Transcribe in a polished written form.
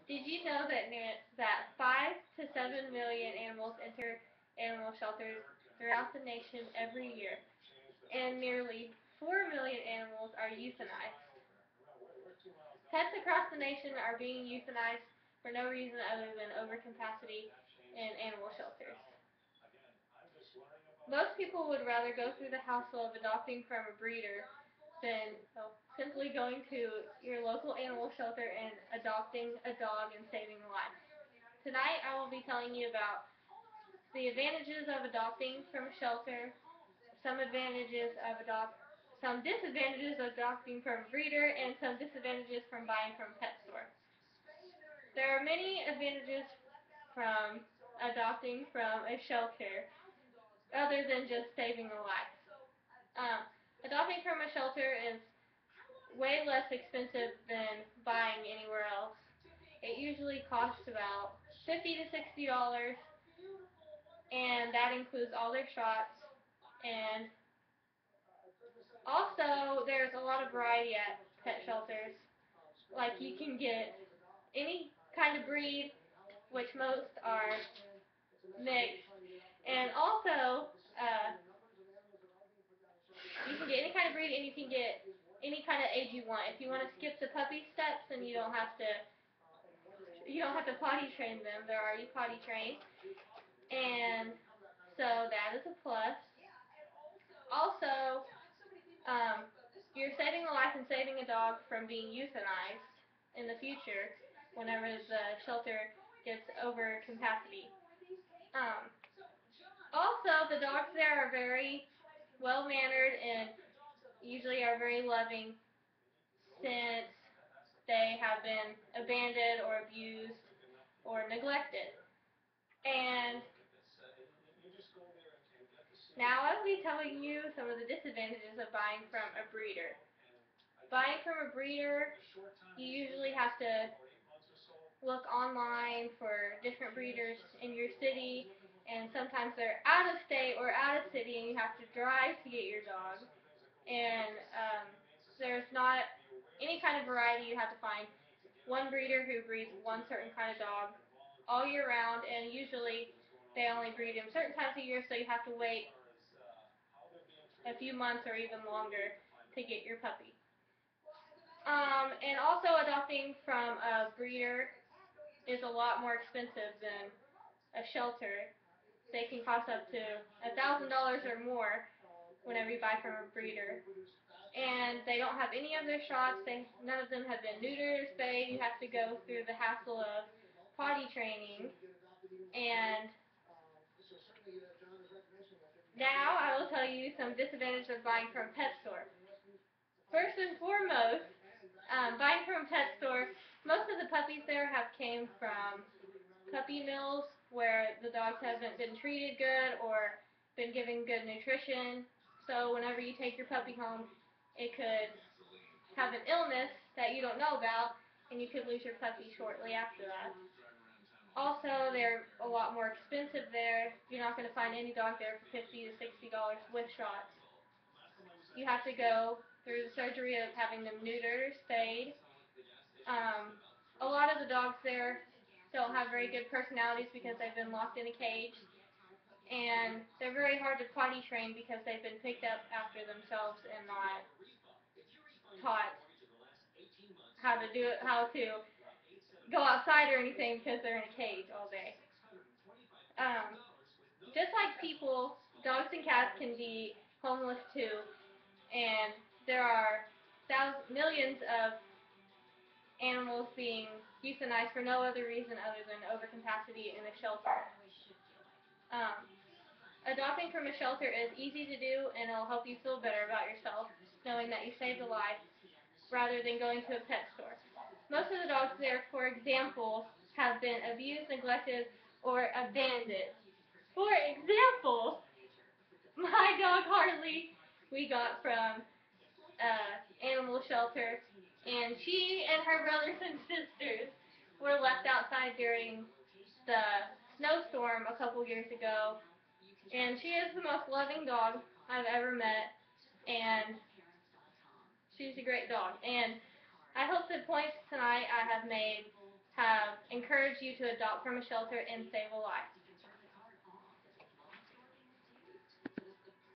Did you know that 5 to 7 million animals enter animal shelters throughout the nation every year, and nearly 4 million animals are euthanized? Pets across the nation are being euthanized for no reason other than overcapacity in animal shelters. Most people would rather go through the hassle of adopting from a breeder than simply going to your local animal shelter and adopting a dog and saving a life. Tonight I will be telling you about the advantages of adopting from a shelter, some disadvantages of adopting from a breeder, and some disadvantages from buying from a pet store. There are many advantages from adopting from a shelter other than just saving a life. Adopting from a shelter is way less expensive than buying anywhere else. It usually costs about $50 to $60, and that includes all their shots. And also, there's a lot of variety at pet shelters. Like, you can get any kind of breed, which most are mixed, and also you can get any kind of breed, and you can get any kind of age you want. If you want to skip the puppy steps, then you don't have to potty train them. They're already potty trained, and so that is a plus. Also, you're saving a life and saving a dog from being euthanized in the future whenever the shelter gets over capacity. Um, Also, the dogs there are very well mannered and usually are very loving since they have been abandoned or abused or neglected. And now I will be telling you some of the disadvantages of buying from a breeder. Buying from a breeder, you usually have to look online for different breeders in your city, and sometimes they're out of state or out of city, and you have to drive to get your dog. And there's not any kind of variety. You have to find one breeder who breeds one certain kind of dog all year round, and usually they only breed him certain times a year, so you have to wait a few months or even longer to get your puppy. And also, adopting from a breeder is a lot more expensive than a shelter. They can cost up to $1,000 or more whenever you buy from a breeder. And they don't have any of their shots. None of them have been neutered or spayed. You have to go through the hassle of potty training. And now I will tell you some disadvantages of buying from a pet store. First and foremost, buying from a pet store, most of the puppies there have came from puppy mills where the dogs haven't been treated good or been given good nutrition. So whenever you take your puppy home, it could have an illness that you don't know about, and you could lose your puppy shortly after that. Also, they're a lot more expensive there. You're not going to find any dog there for $50 to $60 with shots. You have to go through the surgery of having them neutered or spayed. A lot of the dogs there don't have very good personalities because they've been locked in a cage, and they're very hard to potty train because they've been picked up after themselves and not taught how to go outside or anything because they're in a cage all day. Um, just like people, dogs and cats can be homeless too, and there are millions of animals being euthanized for no other reason other than overcapacity in a shelter. Um, Adopting from a shelter is easy to do, and it'll help you feel better about yourself, knowing that you saved a life, rather than going to a pet store. Most of the dogs there, for example, have been abused, neglected, or abandoned. For example, my dog Harley, we got from animal shelter, and she and her brothers and sisters were left outside during the snowstorm a couple years ago, and she is the most loving dog I've ever met, and she's a great dog. And I hope the points tonight I have made have encouraged you to adopt from a shelter and save a life.